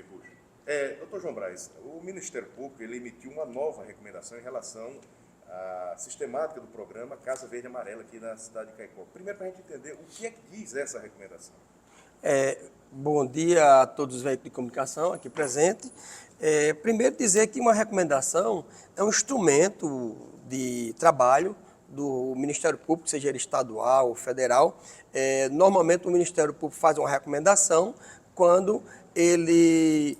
Refúgio. Doutor João Braz, o Ministério Público ele emitiu uma nova recomendação em relação à sistemática do programa Casa Verde e Amarela aqui na cidade de Caicó. Primeiro, para a gente entender o que é que diz essa recomendação. Bom dia a todos os veículos de comunicação aqui presentes. Primeiro dizer que uma recomendação é um instrumento de trabalho do Ministério Público, seja ele estadual ou federal. Normalmente o Ministério Público faz uma recomendação quando ele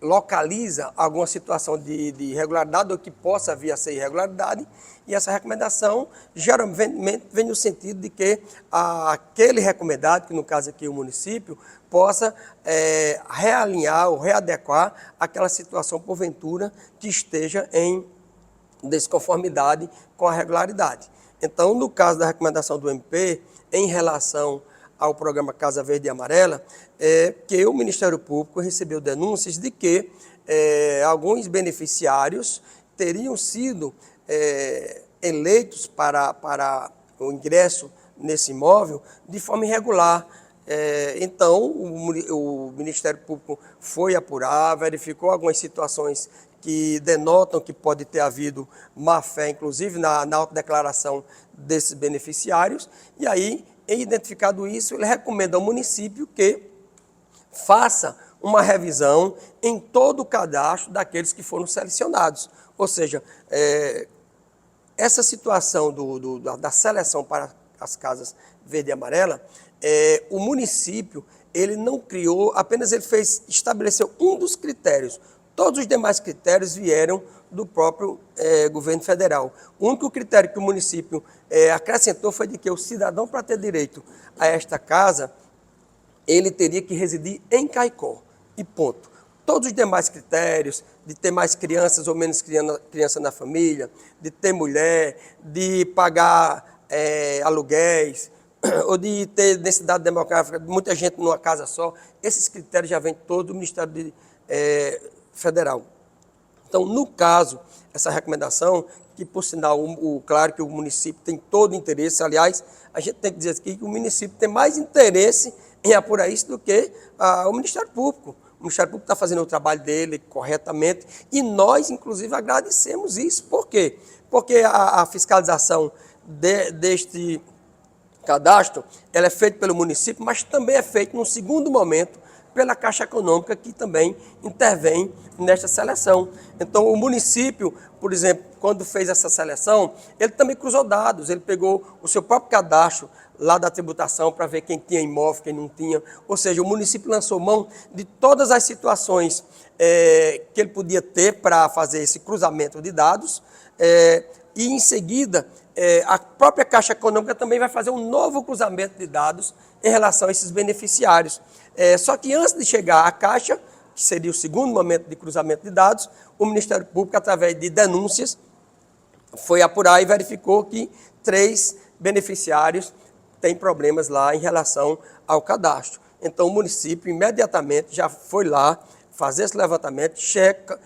localiza alguma situação de irregularidade ou que possa vir a ser irregularidade, e essa recomendação geralmente vem no sentido de que aquele recomendado, que no caso aqui é o município, possa realinhar ou readequar aquela situação, porventura, que esteja em desconformidade com a regularidade. Então, no caso da recomendação do MP, em relação ao programa Casa Verde e Amarela, que o Ministério Público recebeu denúncias de que alguns beneficiários teriam sido eleitos para o ingresso nesse imóvel de forma irregular. Então, o Ministério Público foi apurar, verificou algumas situações que denotam que pode ter havido má-fé, inclusive na autodeclaração desses beneficiários, e aí, identificado isso, ele recomenda ao município que faça uma revisão em todo o cadastro daqueles que foram selecionados. Ou seja, essa situação da seleção para as casas verde e amarela, o município ele não criou, apenas ele estabeleceu um dos critérios. Todos os demais critérios vieram do próprio governo federal. O único critério que o município acrescentou foi de que o cidadão, para ter direito a esta casa, ele teria que residir em Caicó, e ponto. Todos os demais critérios, de ter mais crianças ou menos criança na família, de ter mulher, de pagar aluguéis, ou de ter densidade demográfica, muita gente numa casa só, esses critérios já vêm todo do Ministério Federal. Então, no caso, essa recomendação, que por sinal, claro que o município tem todo o interesse, aliás, a gente tem que dizer aqui que o município tem mais interesse em apurar isso do que o Ministério Público. O Ministério Público está fazendo o trabalho dele corretamente e nós, inclusive, agradecemos isso. Por quê? Porque a fiscalização deste cadastro ela é feita pelo município, mas também é feita num segundo momento pela Caixa Econômica, que também intervém nesta seleção. Então, o município, por exemplo, quando fez essa seleção, ele também cruzou dados, ele pegou o seu próprio cadastro lá da tributação para ver quem tinha imóvel, quem não tinha. Ou seja, o município lançou mão de todas as situações que ele podia ter para fazer esse cruzamento de dados e, em seguida, a própria Caixa Econômica também vai fazer um novo cruzamento de dados em relação a esses beneficiários. Só que antes de chegar à Caixa, que seria o segundo momento de cruzamento de dados, o Ministério Público, através de denúncias, foi apurar e verificou que 3 beneficiários têm problemas lá em relação ao cadastro. Então, o município imediatamente já foi lá fazer esse levantamento,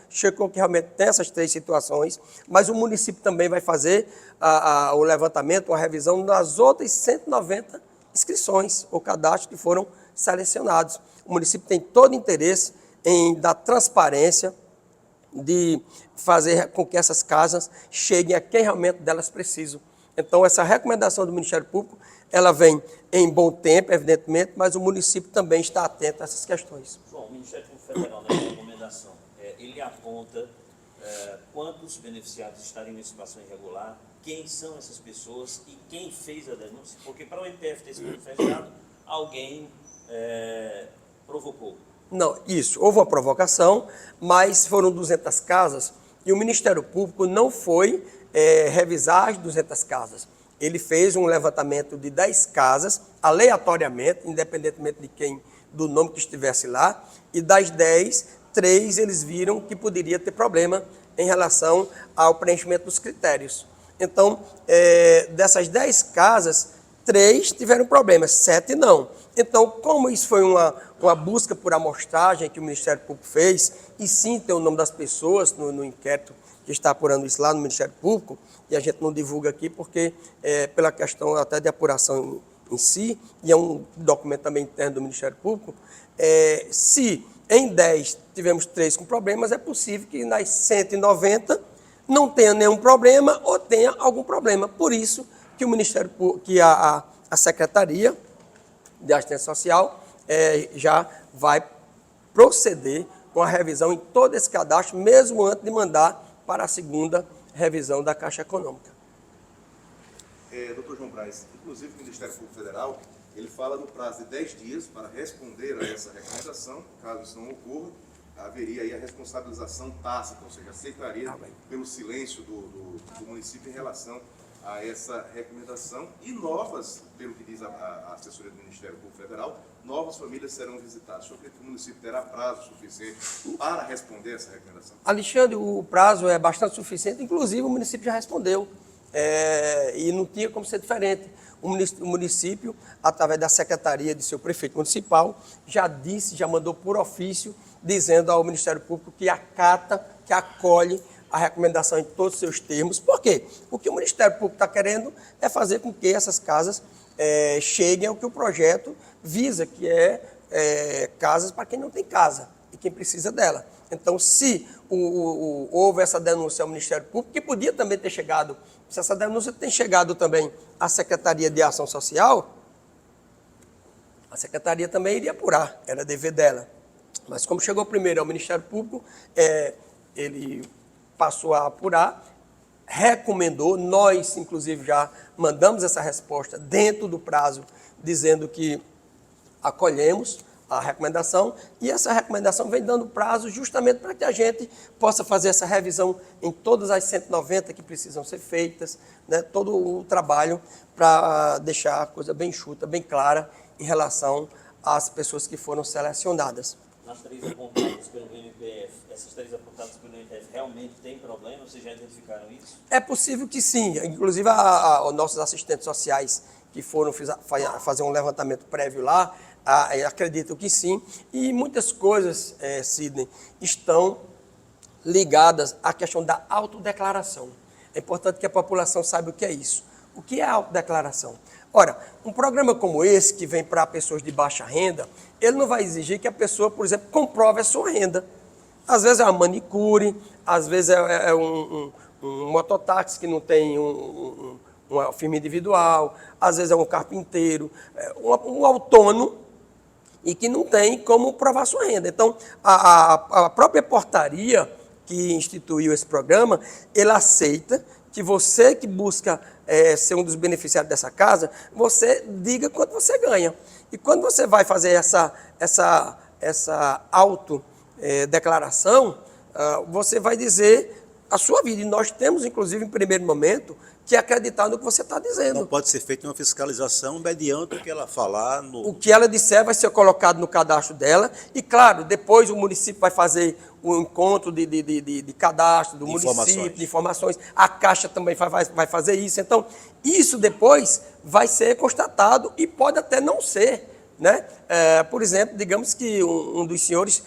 checou que realmente tem essas 3 situações, mas o município também vai fazer o levantamento, a revisão das outras 190 inscrições ou cadastros que foram selecionados. O município tem todo interesse em dar transparência, de fazer com que essas casas cheguem a quem realmente delas precisam. Então, essa recomendação do Ministério Público, ela vem em bom tempo, evidentemente, mas o município também está atento a essas questões. João, o Ministério Público Federal, nessa recomendação, ele aponta quantos beneficiados estariam em situação irregular, quem são essas pessoas e quem fez a denúncia, porque para o MPF ter sido manifestado, alguém provocou. Não, isso, houve uma provocação, mas foram 200 casas e o Ministério Público não foi revisar as 200 casas. Ele fez um levantamento de 10 casas, aleatoriamente, independentemente do nome que estivesse lá, e das 10, 3 eles viram que poderia ter problema em relação ao preenchimento dos critérios. Então, dessas 10 casas, 3 tiveram problemas, 7 não. Então, como isso foi uma busca por amostragem que o Ministério Público fez, e sim tem o nome das pessoas no inquérito que está apurando isso lá no Ministério Público, e a gente não divulga aqui porque, pela questão até de apuração em si, e é um documento também interno do Ministério Público, se em 10 tivemos 3 com problemas, é possível que nas 190 não tenha nenhum problema ou tenha algum problema. Por isso que o Ministério Público, que a Secretaria de Assistência Social já vai proceder com a revisão em todo esse cadastro, mesmo antes de mandar para a segunda revisão da Caixa Econômica. Dr. João Braz, inclusive o Ministério Público Federal, ele fala no prazo de 10 dias para responder a essa recomendação. Caso isso não ocorra, haveria aí a responsabilização tácita, ou seja, aceitaria pelo silêncio do município em relação a essa recomendação, e novas, pelo que diz a assessoria do Ministério Público Federal, novas famílias serão visitadas. Eu acredito que o município terá prazo suficiente para responder essa recomendação? Alexandre, o prazo é bastante suficiente, inclusive o município já respondeu, e não tinha como ser diferente. O município, através da secretaria de seu prefeito municipal, já mandou por ofício, dizendo ao Ministério Público que acata, que acolhe a recomendação em todos os seus termos. Por quê? O que o Ministério Público está querendo é fazer com que essas casas cheguem ao que o projeto visa, que é casas para quem não tem casa e quem precisa dela. Então, se houve essa denúncia ao Ministério Público, que podia também ter chegado, se essa denúncia tem chegado também à Secretaria de Ação Social, a Secretaria também iria apurar, era dever dela. Mas como chegou primeiro ao Ministério Público, ele passou a apurar, recomendou, nós, inclusive, já mandamos essa resposta dentro do prazo, dizendo que acolhemos a recomendação, e essa recomendação vem dando prazo justamente para que a gente possa fazer essa revisão em todas as 190 que precisam ser feitas, né, todo o trabalho para deixar a coisa bem enxuta, bem clara em relação às pessoas que foram selecionadas. Nas 3 apontadas pelo MPF, essas 3 apontadas pelo MPF realmente têm problema? Vocês já identificaram isso? É possível que sim. Inclusive, os nossos assistentes sociais que foram fazer um levantamento prévio lá, acredito que sim. E muitas coisas, Sidney, estão ligadas à questão da autodeclaração. É importante que a população saiba o que é isso. O que é a autodeclaração? Ora, um programa como esse, que vem para pessoas de baixa renda, ele não vai exigir que a pessoa, por exemplo, comprove a sua renda. Às vezes é uma manicure, às vezes é um mototáxi que não tem uma firma individual, às vezes é um carpinteiro, um autônomo e que não tem como provar sua renda. Então, a própria portaria que instituiu esse programa, ele aceita que você que busca ser um dos beneficiários dessa casa, você diga quanto você ganha. E quando você vai fazer essa autodeclaração, você vai dizer a sua vida. E nós temos, inclusive, em primeiro momento, que acreditar no que você está dizendo. Não pode ser feita uma fiscalização mediante o que ela falar. O que ela disser vai ser colocado no cadastro dela. E, claro, depois o município vai fazer o encontro de cadastro do município, de informações. A Caixa também vai fazer isso. Então, isso depois vai ser constatado e pode até não ser, né? Por exemplo, digamos que um dos senhores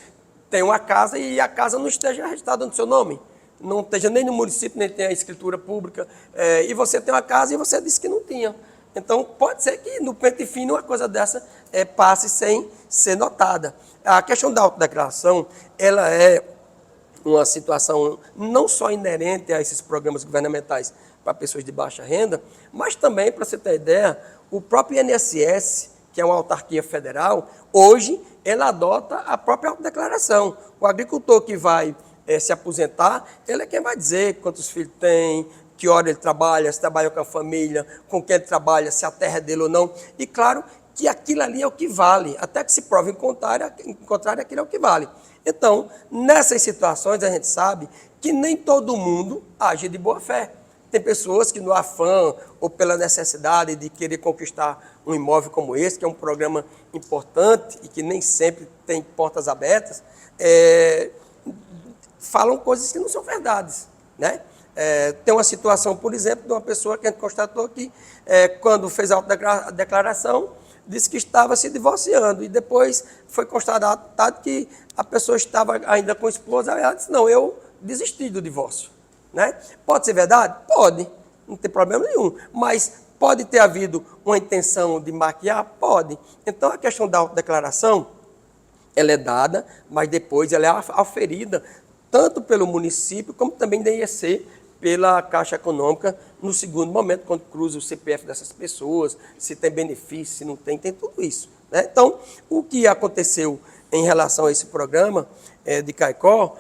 tem uma casa e a casa não esteja registrada no seu nome. Não esteja nem no município, nem tem a escritura pública, e você tem uma casa e você disse que não tinha. Então, pode ser que no pente fino uma coisa dessa passe sem ser notada. A questão da autodeclaração, ela é uma situação não só inerente a esses programas governamentais para pessoas de baixa renda, mas também, para você ter ideia, o próprio INSS, que é uma autarquia federal, hoje ela adota a própria autodeclaração. O agricultor que vai se aposentar, ele é quem vai dizer quantos filhos tem, que hora ele trabalha, se trabalha com a família, com quem ele trabalha, se a terra é dele ou não. E claro que aquilo ali é o que vale, até que se prove em contrário, aquilo é o que vale. Então, nessas situações, a gente sabe que nem todo mundo age de boa fé. Tem pessoas que no afã ou pela necessidade de querer conquistar um imóvel como esse, que é um programa importante e que nem sempre tem portas abertas, falam coisas que não são verdades, né? Tem uma situação, por exemplo, de uma pessoa que a gente constatou que, quando fez a autodeclaração, disse que estava se divorciando, e depois foi constatado que a pessoa estava ainda com a esposa, ela disse, não, eu desisti do divórcio, né? Pode ser verdade? Pode, não tem problema nenhum, mas Pode ter havido uma intenção de maquiar? Pode. Então, a questão da autodeclaração, ela é dada, mas depois ela é aferida tanto pelo município, como também deve ser pela Caixa Econômica, no segundo momento, quando cruza o CPF dessas pessoas, se tem benefício, se não tem, tem tudo isso, né? Então, o que aconteceu em relação a esse programa de Caicó,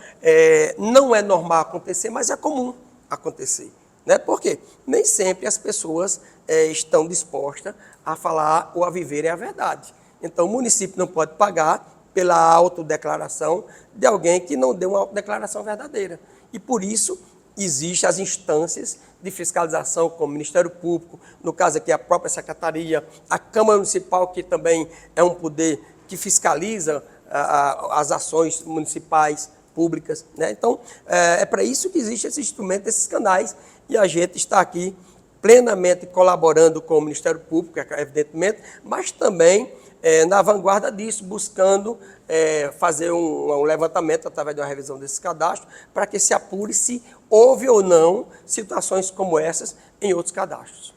não é normal acontecer, mas é comum acontecer, né? Porque nem sempre as pessoas estão dispostas a falar ou a viverem a verdade. Então, o município não pode pagar pela autodeclaração de alguém que não deu uma autodeclaração verdadeira. E, por isso, existem as instâncias de fiscalização, como o Ministério Público, no caso aqui a própria Secretaria, a Câmara Municipal, que também é um poder que fiscaliza as ações municipais, públicas, né? Então, é para isso que existe esse instrumento, esses canais, e a gente está aqui plenamente colaborando com o Ministério Público, evidentemente, mas também na vanguarda disso, buscando fazer um levantamento através de uma revisão desse cadastro, para que se apure se houve ou não situações como essas em outros cadastros.